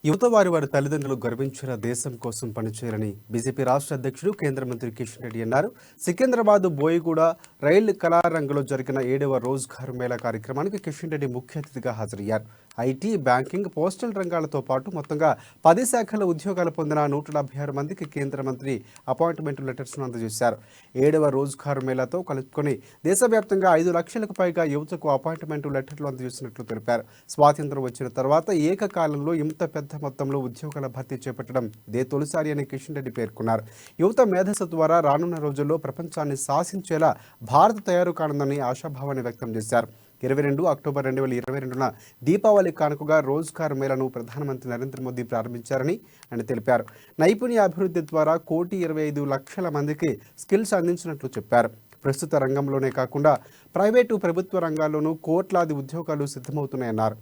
యువత వారి తల్లిదండ్రులు గర్వించిన దేశం కోసం పనిచేయాలని బీజేపీ రాష్ట్ర అధ్యక్షుడు కేంద్ర మంత్రి కిషన్ రెడ్డి అన్నారు. సికింద్రాబాద్ బోయిగూడ రైలు కళారంగంలో జరిగిన 7వ రోజ్గార్ మేళా కార్యక్రమానికి కిషన్ రెడ్డి ముఖ్య అతిథిగా హాజరయ్యారు. ఐటీ, బ్యాంకింగ్, పోస్టల్ రంగాలతో పాటు మొత్తంగా 10 శాఖల ఉద్యోగాలు పొందిన 176 మందికి కేంద్ర మంత్రి అపాయింట్మెంట్ లెటర్స్ను అందజేశారు. 7వ రోజ్గార్ మేళాతో కలుపుకొని దేశవ్యాప్తంగా 5 లక్షలకు పైగా యువతకు అపాయింట్మెంట్ లెటర్లు అందజేసినట్లు తెలిపారు. స్వాతంత్ర్యం వచ్చిన తర్వాత ఏకకాలంలో ఇంత పెద్ద మొత్తంలో ఉద్యోగాల భర్తీ చేపట్టడం ఇదే తొలిసారి అని కిషన్ రెడ్డి పేర్కొన్నారు. యువత మేధస్సు ద్వారా రానున్న రోజుల్లో ప్రపంచాన్ని శాసించేలా భారత్ తయారు కానుందని ఆశాభావాన్ని వ్యక్తం చేశారు. 22 అక్టోబర్ 2022న దీపావళి కానుకగా రోజ్గార్ మేళాను ప్రధానమంత్రి నరేంద్ర మోదీ ప్రారంభించారని ఆయన తెలిపారు. నైపుణ్య అభివృద్ధి ద్వారా 1,25,00,000 మందికి స్కిల్స్ అందించినట్లు చెప్పారు. ప్రస్తుత రంగంలోనే కాకుండా ప్రైవేటు, ప్రభుత్వ రంగాల్లోనూ కోట్లాది ఉద్యోగాలు సిద్ధమవుతున్నాయన్నారు.